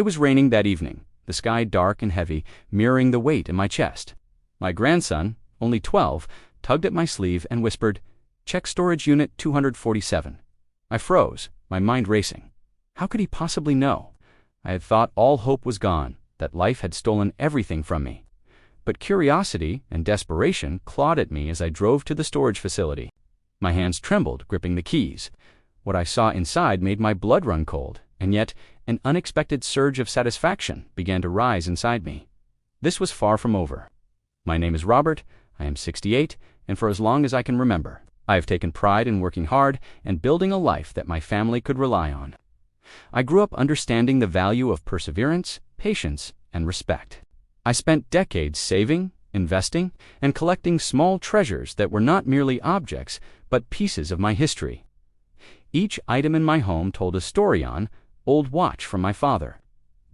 It was raining that evening, the sky dark and heavy, mirroring the weight in my chest. My grandson, only 12, tugged at my sleeve and whispered, "Check storage unit 247. I froze, my mind racing. How could he possibly know? I had thought all hope was gone, that life had stolen everything from me. But curiosity and desperation clawed at me as I drove to the storage facility. My hands trembled, gripping the keys. What I saw inside made my blood run cold, and yet an unexpected surge of satisfaction began to rise inside me. This was far from over. My name is Robert, I am 68, and for as long as I can remember, I have taken pride in working hard and building a life that my family could rely on. I grew up understanding the value of perseverance, patience, and respect. I spent decades saving, investing, and collecting small treasures that were not merely objects, but pieces of my history. Each item in my home told a story on: old watch from my father,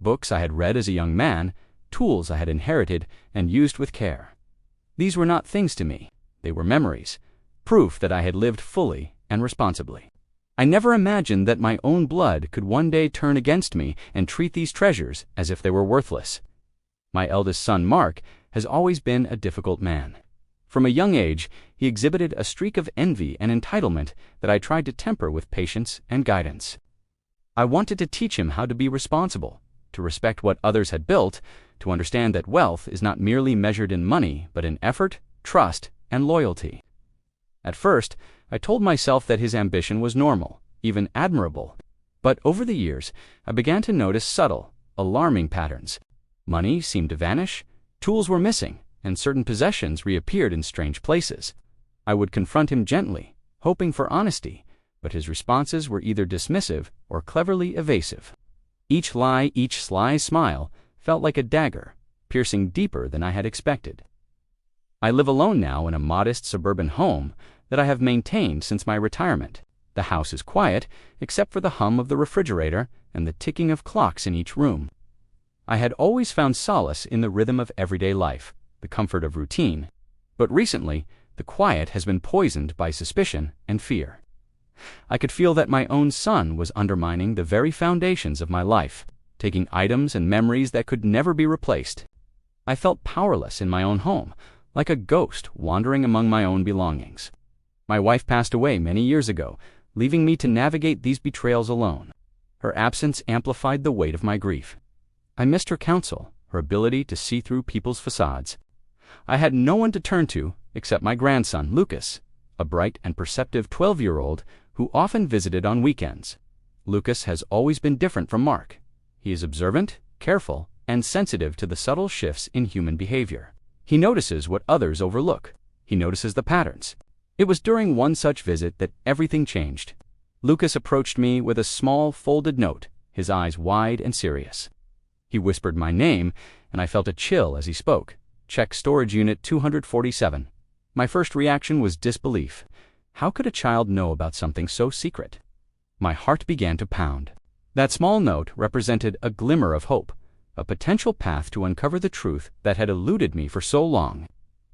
books I had read as a young man, tools I had inherited and used with care. These were not things to me. They were memories, proof that I had lived fully and responsibly. I never imagined that my own blood could one day turn against me and treat these treasures as if they were worthless. My eldest son, Mark, has always been a difficult man. From a young age, he exhibited a streak of envy and entitlement that I tried to temper with patience and guidance. I wanted to teach him how to be responsible, to respect what others had built, to understand that wealth is not merely measured in money, but in effort, trust, and loyalty. At first, I told myself that his ambition was normal, even admirable. But over the years, I began to notice subtle, alarming patterns. Money seemed to vanish, tools were missing, and certain possessions reappeared in strange places. I would confront him gently, hoping for honesty, but his responses were either dismissive or cleverly evasive. Each lie, each sly smile, felt like a dagger, piercing deeper than I had expected. I live alone now in a modest suburban home that I have maintained since my retirement. The house is quiet, except for the hum of the refrigerator and the ticking of clocks in each room. I had always found solace in the rhythm of everyday life, the comfort of routine, but recently the quiet has been poisoned by suspicion and fear. I could feel that my own son was undermining the very foundations of my life, taking items and memories that could never be replaced. I felt powerless in my own home, like a ghost wandering among my own belongings. My wife passed away many years ago, leaving me to navigate these betrayals alone. Her absence amplified the weight of my grief. I missed her counsel, her ability to see through people's facades. I had no one to turn to except my grandson, Lucas, a bright and perceptive 12-year-old who often visited on weekends. Lucas has always been different from Mark. He is observant, careful, and sensitive to the subtle shifts in human behavior. He notices what others overlook. He notices the patterns. It was during one such visit that everything changed. Lucas approached me with a small folded note, his eyes wide and serious. He whispered my name, and I felt a chill as he spoke. "Check storage unit 247. My first reaction was disbelief. How could a child know about something so secret? My heart began to pound. That small note represented a glimmer of hope, a potential path to uncover the truth that had eluded me for so long.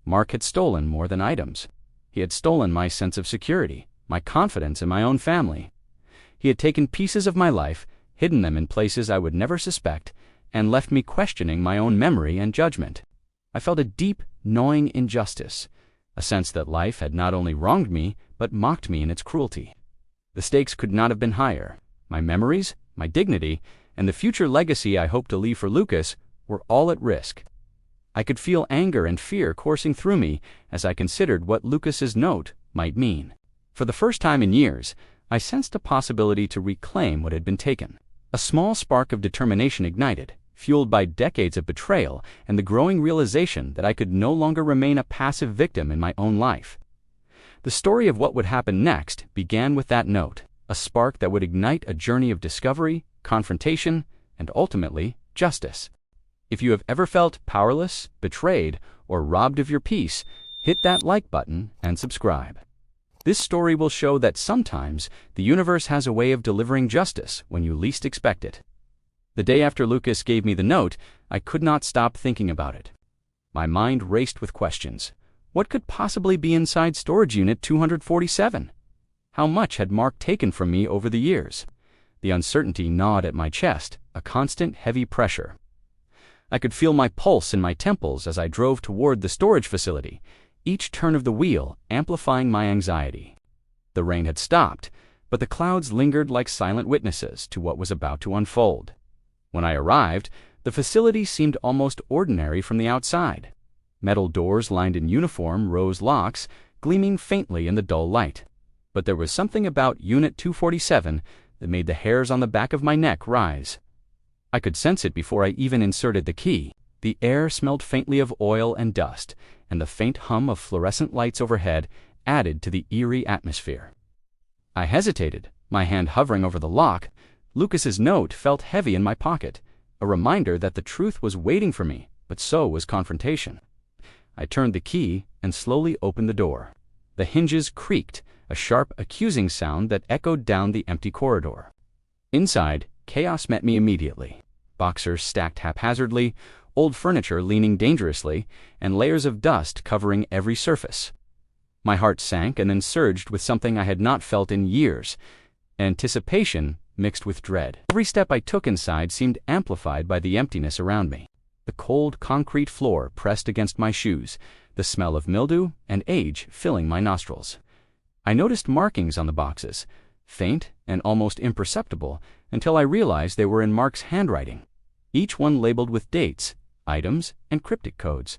Mark had stolen more than items. He had stolen my sense of security, my confidence in my own family. He had taken pieces of my life, hidden them in places I would never suspect, and left me questioning my own memory and judgment. I felt a deep, gnawing injustice, a sense that life had not only wronged me, but mocked me in its cruelty. The stakes could not have been higher. My memories, my dignity, and the future legacy I hoped to leave for Lucas were all at risk. I could feel anger and fear coursing through me as I considered what Lucas's note might mean. For the first time in years, I sensed a possibility to reclaim what had been taken. A small spark of determination ignited, fueled by decades of betrayal and the growing realization that I could no longer remain a passive victim in my own life. The story of what would happen next began with that note, a spark that would ignite a journey of discovery, confrontation, and ultimately, justice. If you have ever felt powerless, betrayed, or robbed of your peace, hit that like button and subscribe. This story will show that sometimes the universe has a way of delivering justice when you least expect it. The day after Lucas gave me the note, I could not stop thinking about it. My mind raced with questions. What could possibly be inside storage unit 247? How much had Mark taken from me over the years? The uncertainty gnawed at my chest, a constant heavy pressure. I could feel my pulse in my temples as I drove toward the storage facility, each turn of the wheel amplifying my anxiety. The rain had stopped, but the clouds lingered like silent witnesses to what was about to unfold. When I arrived, the facility seemed almost ordinary from the outside. Metal doors lined in uniform rose locks, gleaming faintly in the dull light. But there was something about Unit 247 that made the hairs on the back of my neck rise. I could sense it before I even inserted the key. The air smelled faintly of oil and dust, and the faint hum of fluorescent lights overhead added to the eerie atmosphere. I hesitated, my hand hovering over the lock. Lucas's note felt heavy in my pocket, a reminder that the truth was waiting for me, but so was confrontation. I turned the key and slowly opened the door. The hinges creaked, a sharp, accusing sound that echoed down the empty corridor. Inside, chaos met me immediately. Boxers stacked haphazardly, old furniture leaning dangerously, and layers of dust covering every surface. My heart sank and then surged with something I had not felt in years, anticipation mixed with dread. Every step I took inside seemed amplified by the emptiness around me. The cold concrete floor pressed against my shoes, the smell of mildew and age filling my nostrils. I noticed markings on the boxes, faint and almost imperceptible, until I realized they were in Mark's handwriting, each one labeled with dates, items, and cryptic codes.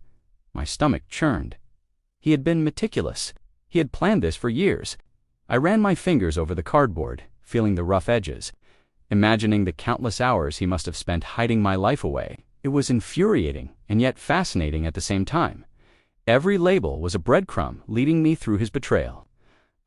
My stomach churned. He had been meticulous. He had planned this for years. I ran my fingers over the cardboard, feeling the rough edges, imagining the countless hours he must have spent hiding my life away. It was infuriating and yet fascinating at the same time. Every label was a breadcrumb leading me through his betrayal.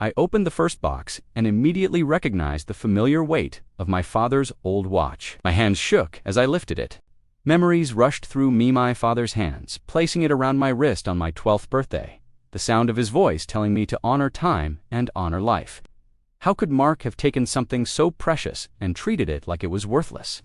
I opened the first box and immediately recognized the familiar weight of my father's old watch. My hands shook as I lifted it. Memories rushed through me, my father's hands, placing it around my wrist on my 12th birthday, the sound of his voice telling me to honor time and honor life. How could Mark have taken something so precious and treated it like it was worthless?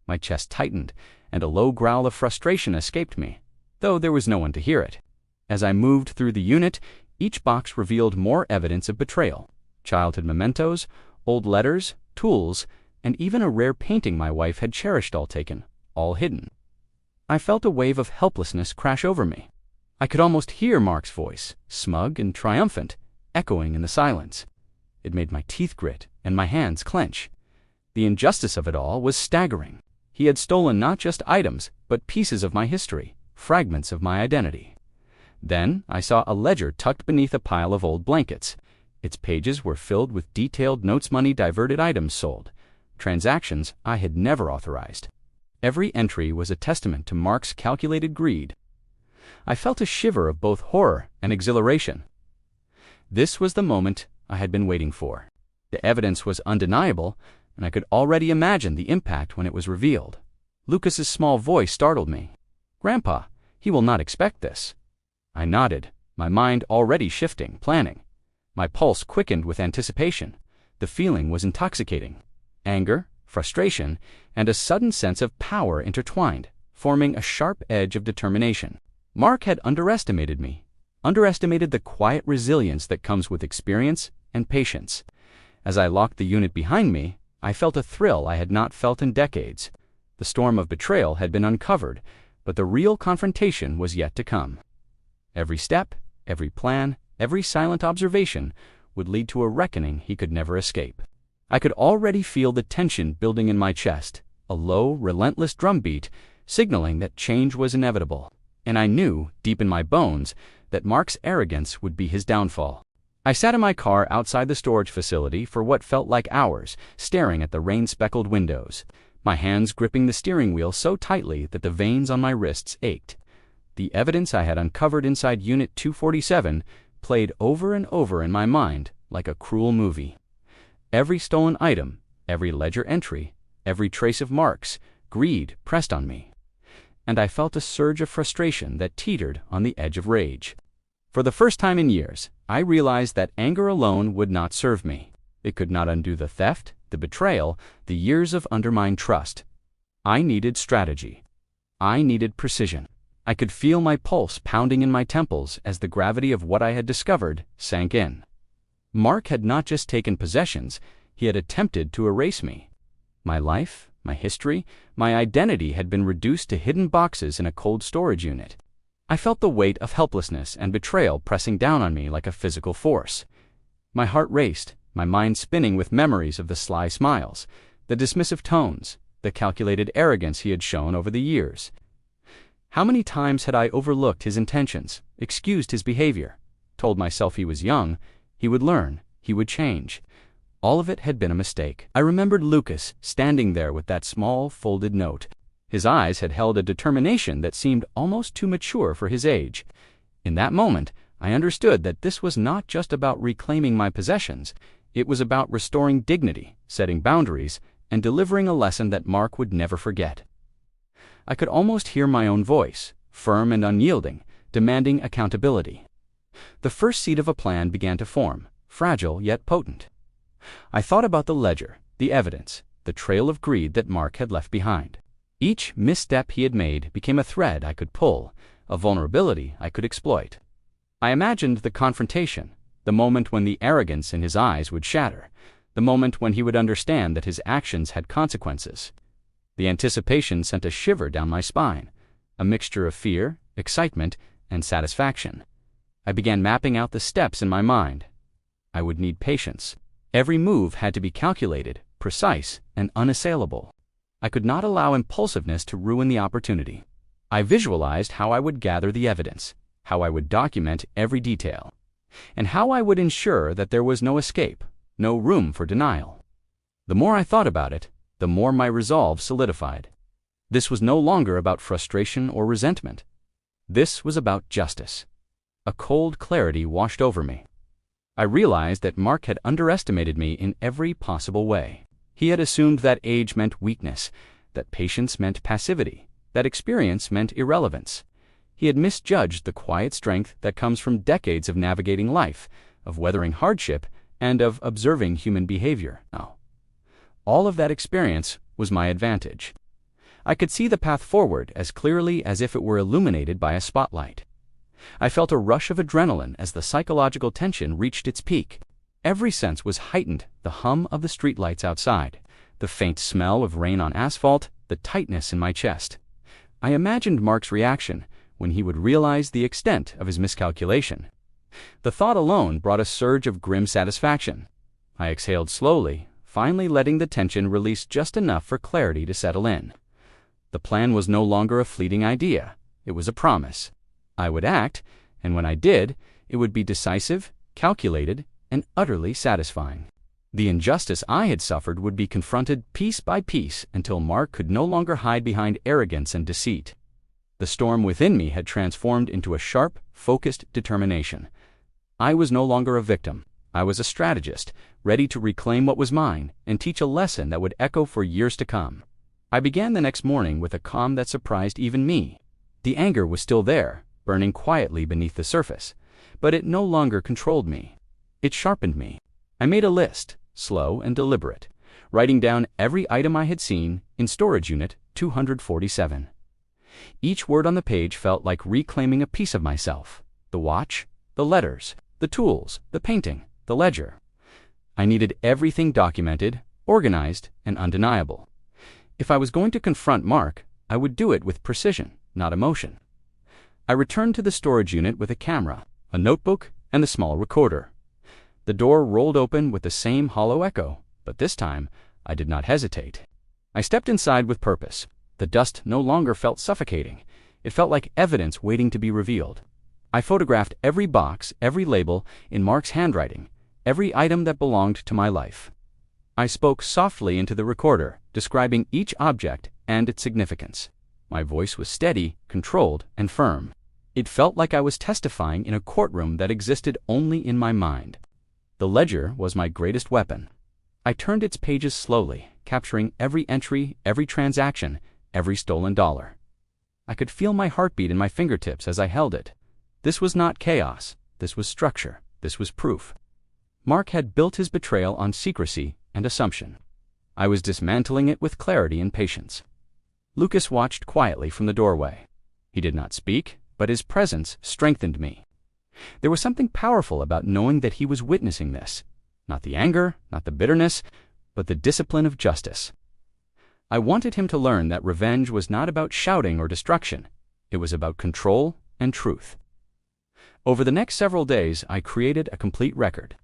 My chest tightened, and a low growl of frustration escaped me, though there was no one to hear it. As I moved through the unit, each box revealed more evidence of betrayal: childhood mementos, old letters, tools, and even a rare painting my wife had cherished, all taken, all hidden. I felt a wave of helplessness crash over me. I could almost hear Mark's voice, smug and triumphant, echoing in the silence. It made my teeth grit and my hands clench. The injustice of it all was staggering. He had stolen not just items, but pieces of my history, fragments of my identity. Then I saw a ledger tucked beneath a pile of old blankets. Its pages were filled with detailed notes, money diverted, items sold, transactions I had never authorized. Every entry was a testament to Mark's calculated greed. I felt a shiver of both horror and exhilaration. This was the moment I had been waiting for. The evidence was undeniable, and I could already imagine the impact when it was revealed. Lucas's small voice startled me. "Grandpa, he will not expect this." I nodded, my mind already shifting, planning. My pulse quickened with anticipation. The feeling was intoxicating. Anger, frustration, and a sudden sense of power intertwined, forming a sharp edge of determination. Mark had underestimated me, underestimated the quiet resilience that comes with experience and patience. As I locked the unit behind me, I felt a thrill I had not felt in decades. The storm of betrayal had been uncovered, but the real confrontation was yet to come. Every step, every plan, every silent observation would lead to a reckoning he could never escape. I could already feel the tension building in my chest, a low, relentless drumbeat signaling that change was inevitable. And I knew, deep in my bones, that Mark's arrogance would be his downfall. I sat in my car outside the storage facility for what felt like hours, staring at the rain-speckled windows, my hands gripping the steering wheel so tightly that the veins on my wrists ached. The evidence I had uncovered inside Unit 247 played over and over in my mind like a cruel movie. Every stolen item, every ledger entry, every trace of Mark's greed pressed on me, and I felt a surge of frustration that teetered on the edge of rage. For the first time in years, I realized that anger alone would not serve me. It could not undo the theft, the betrayal, the years of undermined trust. I needed strategy. I needed precision. I could feel my pulse pounding in my temples as the gravity of what I had discovered sank in. Mark had not just taken possessions, he had attempted to erase me. My life, my history, my identity had been reduced to hidden boxes in a cold storage unit. I felt the weight of helplessness and betrayal pressing down on me like a physical force. My heart raced, my mind spinning with memories of the sly smiles, the dismissive tones, the calculated arrogance he had shown over the years. How many times had I overlooked his intentions, excused his behavior, told myself he was young, he would learn, he would change. All of it had been a mistake. I remembered Lucas standing there with that small, folded note. His eyes had held a determination that seemed almost too mature for his age. In that moment, I understood that this was not just about reclaiming my possessions. It was about restoring dignity, setting boundaries, and delivering a lesson that Mark would never forget. I could almost hear my own voice, firm and unyielding, demanding accountability. The first seed of a plan began to form, fragile yet potent. I thought about the ledger, the evidence, the trail of greed that Mark had left behind. Each misstep he had made became a thread I could pull, a vulnerability I could exploit. I imagined the confrontation, the moment when the arrogance in his eyes would shatter, the moment when he would understand that his actions had consequences. The anticipation sent a shiver down my spine, a mixture of fear, excitement, and satisfaction. I began mapping out the steps in my mind. I would need patience. Every move had to be calculated, precise, and unassailable. I could not allow impulsiveness to ruin the opportunity. I visualized how I would gather the evidence, how I would document every detail, and how I would ensure that there was no escape, no room for denial. The more I thought about it, the more my resolve solidified. This was no longer about frustration or resentment. This was about justice. A cold clarity washed over me. I realized that Mark had underestimated me in every possible way. He had assumed that age meant weakness, that patience meant passivity, that experience meant irrelevance. He had misjudged the quiet strength that comes from decades of navigating life, of weathering hardship, and of observing human behavior. No. All of that experience was my advantage. I could see the path forward as clearly as if it were illuminated by a spotlight. I felt a rush of adrenaline as the psychological tension reached its peak. Every sense was heightened, the hum of the streetlights outside, the faint smell of rain on asphalt, the tightness in my chest. I imagined Mark's reaction when he would realize the extent of his miscalculation. The thought alone brought a surge of grim satisfaction. I exhaled slowly, finally letting the tension release just enough for clarity to settle in. The plan was no longer a fleeting idea. It was a promise. I would act, and when I did, it would be decisive, calculated, and utterly satisfying. The injustice I had suffered would be confronted piece by piece until Mark could no longer hide behind arrogance and deceit. The storm within me had transformed into a sharp, focused determination. I was no longer a victim. I was a strategist, ready to reclaim what was mine and teach a lesson that would echo for years to come. I began the next morning with a calm that surprised even me. The anger was still there, burning quietly beneath the surface, but it no longer controlled me. It sharpened me. I made a list, slow and deliberate, writing down every item I had seen in storage unit 247. Each word on the page felt like reclaiming a piece of myself. The watch, the letters, the tools, the painting, the ledger. I needed everything documented, organized, and undeniable. If I was going to confront Mark, I would do it with precision, not emotion. I returned to the storage unit with a camera, a notebook, and the small recorder. The door rolled open with the same hollow echo, but this time I did not hesitate. I stepped inside with purpose. The dust no longer felt suffocating. It felt like evidence waiting to be revealed. I photographed every box, every label, in Mark's handwriting, every item that belonged to my life. I spoke softly into the recorder, describing each object and its significance. My voice was steady, controlled, and firm. It felt like I was testifying in a courtroom that existed only in my mind. The ledger was my greatest weapon. I turned its pages slowly, capturing every entry, every transaction, every stolen dollar. I could feel my heartbeat in my fingertips as I held it. This was not chaos. This was structure. This was proof. Mark had built his betrayal on secrecy and assumption. I was dismantling it with clarity and patience. Lucas watched quietly from the doorway. He did not speak, but his presence strengthened me. There was something powerful about knowing that he was witnessing this. Not the anger, not the bitterness, but the discipline of justice. I wanted him to learn that revenge was not about shouting or destruction. It was about control and truth. Over the next several days, I created a complete record.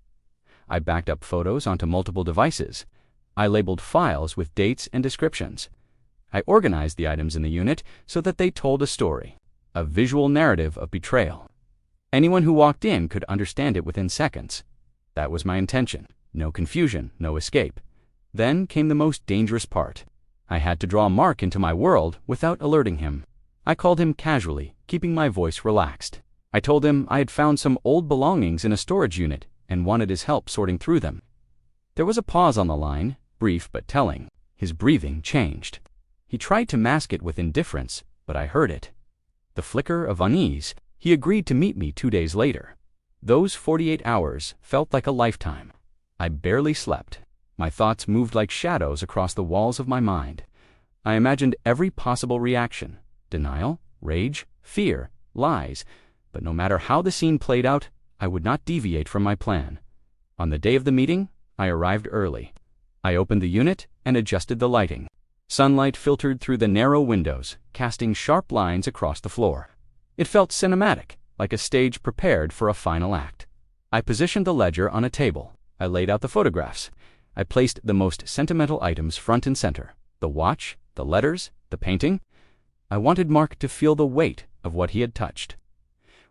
I backed up photos onto multiple devices. I labeled files with dates and descriptions. I organized the items in the unit so that they told a story, a visual narrative of betrayal. Anyone who walked in could understand it within seconds. That was my intention. No confusion, no escape. Then came the most dangerous part. I had to draw Mark into my world without alerting him. I called him casually, keeping my voice relaxed. I told him I had found some old belongings in a storage unit and wanted his help sorting through them. There was a pause on the line, brief but telling. His breathing changed. He tried to mask it with indifference, but I heard it. The flicker of unease. He agreed to meet me 2 days later. Those 48 hours felt like a lifetime. I barely slept. My thoughts moved like shadows across the walls of my mind. I imagined every possible reaction: denial, rage, fear, lies. But no matter how the scene played out, I would not deviate from my plan. On the day of the meeting, I arrived early. I opened the unit and adjusted the lighting. Sunlight filtered through the narrow windows, casting sharp lines across the floor. It felt cinematic, like a stage prepared for a final act. I positioned the ledger on a table. I laid out the photographs. I placed the most sentimental items front and center: the watch, the letters, the painting. I wanted Mark to feel the weight of what he had touched.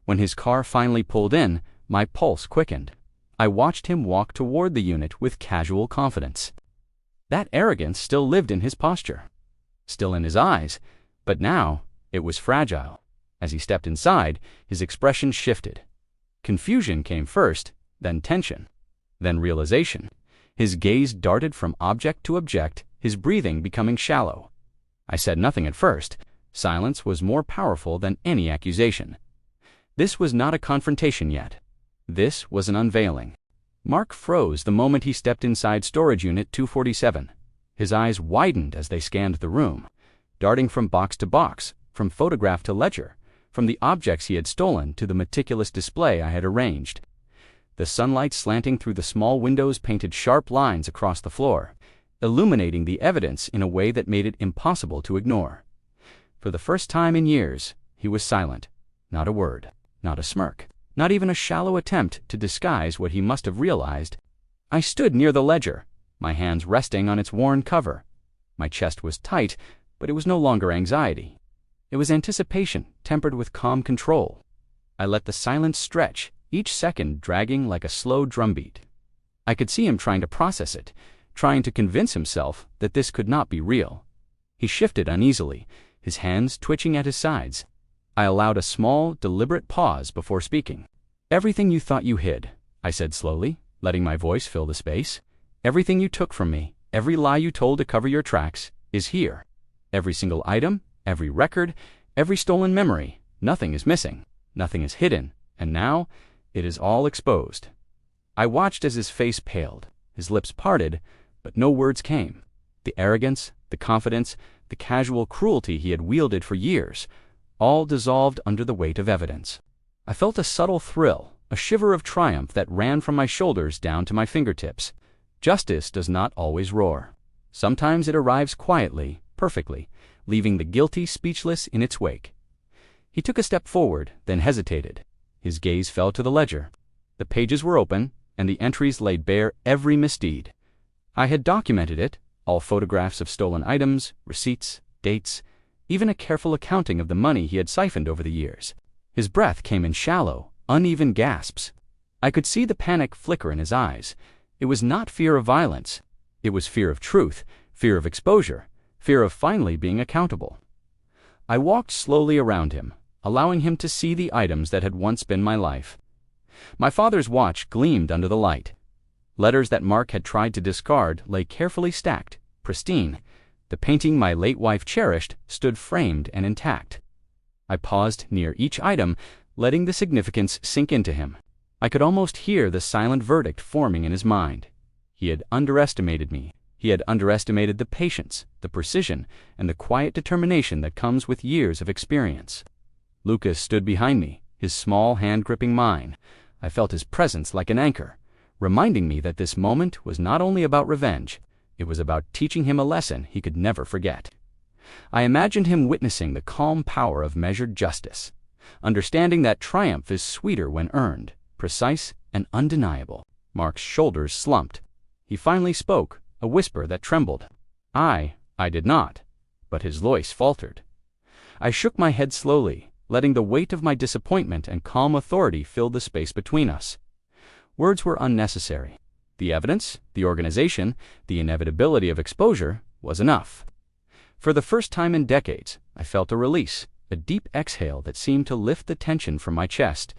When his car finally pulled in, my pulse quickened. I watched him walk toward the unit with casual confidence. That arrogance still lived in his posture, still in his eyes, but now it was fragile. As he stepped inside, his expression shifted. Confusion came first, then tension, then realization. His gaze darted from object to object, his breathing becoming shallow. I said nothing at first. Silence was more powerful than any accusation. This was not a confrontation yet. This was an unveiling. Mark froze the moment he stepped inside storage unit 247. His eyes widened as they scanned the room, darting from box to box, from photograph to ledger, from the objects he had stolen to the meticulous display I had arranged. The sunlight slanting through the small windows painted sharp lines across the floor, illuminating the evidence in a way that made it impossible to ignore. For the first time in years, he was silent. Not a word, not a smirk, not even a shallow attempt to disguise what he must have realized. I stood near the ledger, my hands resting on its worn cover. My chest was tight, but it was no longer anxiety. It was anticipation tempered with calm control. I let the silence stretch, each second dragging like a slow drumbeat. I could see him trying to process it, trying to convince himself that this could not be real. He shifted uneasily, his hands twitching at his sides. I allowed a small, deliberate pause before speaking. "Everything you thought you hid," I said slowly, letting my voice fill the space. "Everything you took from me, every lie you told to cover your tracks, is here. Every single item, every record, every stolen memory. Nothing is missing, nothing is hidden, and now it is all exposed." I watched as his face paled, his lips parted, but no words came. The arrogance, the confidence, the casual cruelty he had wielded for years, all dissolved under the weight of evidence. I felt a subtle thrill, a shiver of triumph that ran from my shoulders down to my fingertips. Justice does not always roar. Sometimes it arrives quietly, perfectly, leaving the guilty speechless in its wake. He took a step forward, then hesitated. His gaze fell to the ledger. The pages were open, and the entries laid bare every misdeed. I had documented it, all photographs of stolen items, receipts, dates, even a careful accounting of the money he had siphoned over the years. His breath came in shallow, uneven gasps. I could see the panic flicker in his eyes. It was not fear of violence. It was fear of truth, fear of exposure, fear of finally being accountable. I walked slowly around him, allowing him to see the items that had once been my life. My father's watch gleamed under the light. Letters that Mark had tried to discard lay carefully stacked, pristine. The painting my late wife cherished stood framed and intact. I paused near each item, letting the significance sink into him. I could almost hear the silent verdict forming in his mind. He had underestimated me. He had underestimated the patience, the precision, and the quiet determination that comes with years of experience. Lucas stood behind me, his small hand gripping mine. I felt his presence like an anchor, reminding me that this moment was not only about revenge, It was about teaching him a lesson he could never forget. I imagined him witnessing the calm power of measured justice, understanding that triumph is sweeter when earned, precise and undeniable. Mark's shoulders slumped. He finally spoke, a whisper that trembled. I did not, but his voice faltered. I shook my head slowly, letting the weight of my disappointment and calm authority fill the space between us. Words were unnecessary. The evidence, the organization, the inevitability of exposure was enough. For the first time in decades, I felt a release, a deep exhale that seemed to lift the tension from my chest.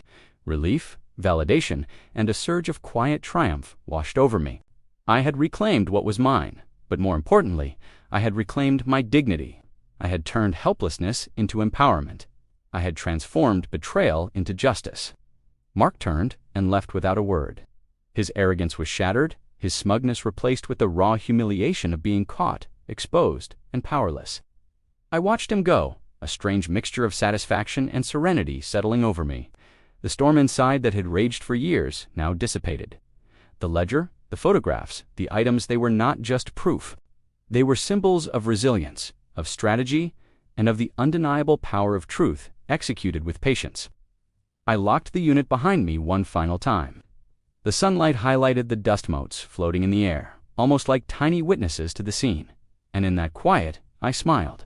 Relief, validation, and a surge of quiet triumph washed over me. I had reclaimed what was mine, but more importantly, I had reclaimed my dignity. I had turned helplessness into empowerment. I had transformed betrayal into justice. Mark turned and left without a word. His arrogance was shattered, his smugness replaced with the raw humiliation of being caught, exposed, and powerless. I watched him go, a strange mixture of satisfaction and serenity settling over me. The storm inside that had raged for years now dissipated. The ledger, the photographs, the items, they were not just proof. They were symbols of resilience, of strategy, and of the undeniable power of truth executed with patience. I locked the unit behind me one final time. The sunlight highlighted the dust motes floating in the air, almost like tiny witnesses to the scene. And in that quiet, I smiled.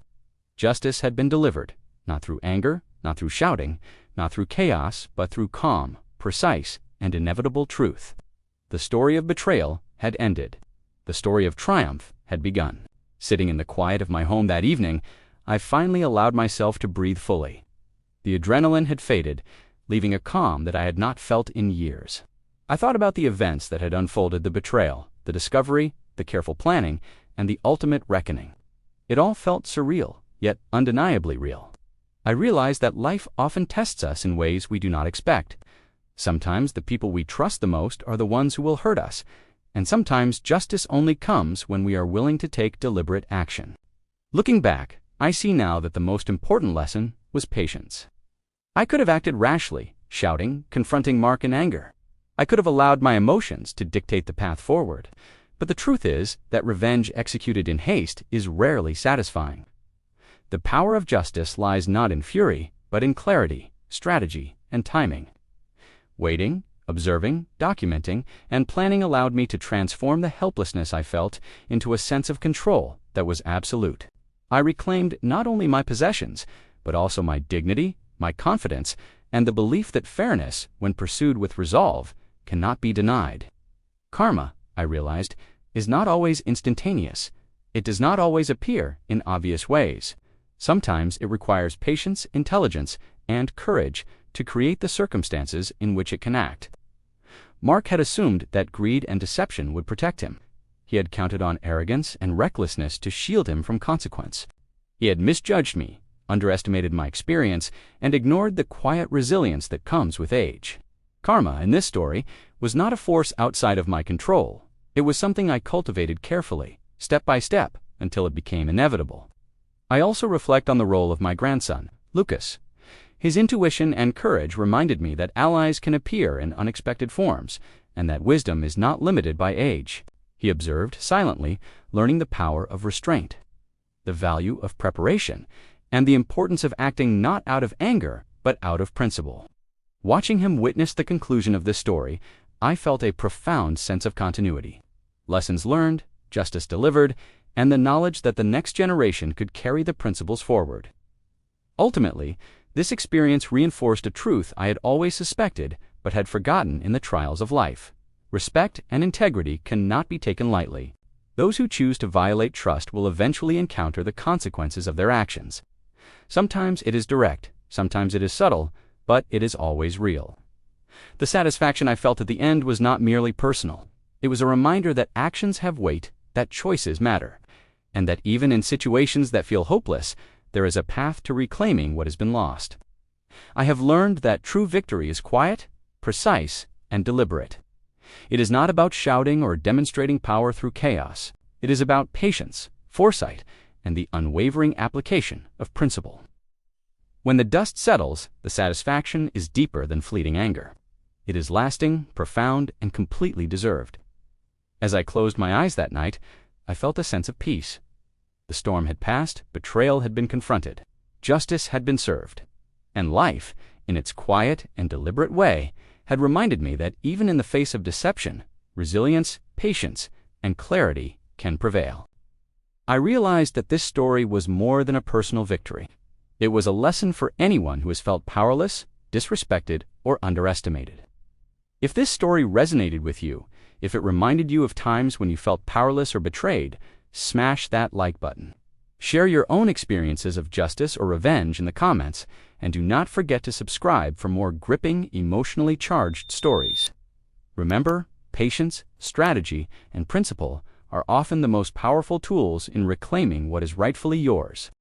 Justice had been delivered, not through anger, not through shouting, not through chaos, but through calm, precise, and inevitable truth. The story of betrayal had ended. The story of triumph had begun. Sitting in the quiet of my home that evening, I finally allowed myself to breathe fully. The adrenaline had faded, leaving a calm that I had not felt in years. I thought about the events that had unfolded: the betrayal, the discovery, the careful planning, and the ultimate reckoning. It all felt surreal, yet undeniably real. I realized that life often tests us in ways we do not expect. Sometimes the people we trust the most are the ones who will hurt us, and sometimes justice only comes when we are willing to take deliberate action. Looking back, I see now that the most important lesson was patience. I could have acted rashly, shouting, confronting Mark in anger. I could have allowed my emotions to dictate the path forward. But the truth is that revenge executed in haste is rarely satisfying. The power of justice lies not in fury, but in clarity, strategy, and timing. Waiting, observing, documenting, and planning allowed me to transform the helplessness I felt into a sense of control that was absolute. I reclaimed not only my possessions, but also my dignity, my confidence, and the belief that fairness, when pursued with resolve, cannot be denied. Karma, I realized, is not always instantaneous. It does not always appear in obvious ways. Sometimes it requires patience, intelligence, and courage to create the circumstances in which it can act. Mark had assumed that greed and deception would protect him. He had counted on arrogance and recklessness to shield him from consequence. He had misjudged me, underestimated my experience, and ignored the quiet resilience that comes with age. Karma, in this story, was not a force outside of my control. It was something I cultivated carefully, step by step, until it became inevitable. I also reflect on the role of my grandson, Lucas. His intuition and courage reminded me that allies can appear in unexpected forms, and that wisdom is not limited by age. He observed silently, learning the power of restraint, the value of preparation, and the importance of acting not out of anger, but out of principle. Watching him witness the conclusion of this story, I felt a profound sense of continuity. Lessons learned, justice delivered, and the knowledge that the next generation could carry the principles forward. Ultimately, this experience reinforced a truth I had always suspected but had forgotten in the trials of life. Respect and integrity cannot be taken lightly. Those who choose to violate trust will eventually encounter the consequences of their actions. Sometimes it is direct, sometimes it is subtle, but it is always real. The satisfaction I felt at the end was not merely personal. It was a reminder that actions have weight, that choices matter, and that even in situations that feel hopeless, there is a path to reclaiming what has been lost. I have learned that true victory is quiet, precise, and deliberate. It is not about shouting or demonstrating power through chaos. It is about patience, foresight, and the unwavering application of principle. When the dust settles, the satisfaction is deeper than fleeting anger. It is lasting, profound, and completely deserved. As I closed my eyes that night, I felt a sense of peace. The storm had passed, betrayal had been confronted, justice had been served, and life, in its quiet and deliberate way, had reminded me that even in the face of deception, resilience, patience, and clarity can prevail. I realized that this story was more than a personal victory. It was a lesson for anyone who has felt powerless, disrespected, or underestimated. If this story resonated with you, if it reminded you of times when you felt powerless or betrayed, smash that like button. Share your own experiences of justice or revenge in the comments, and do not forget to subscribe for more gripping, emotionally charged stories. Remember, patience, strategy, and principle are often the most powerful tools in reclaiming what is rightfully yours.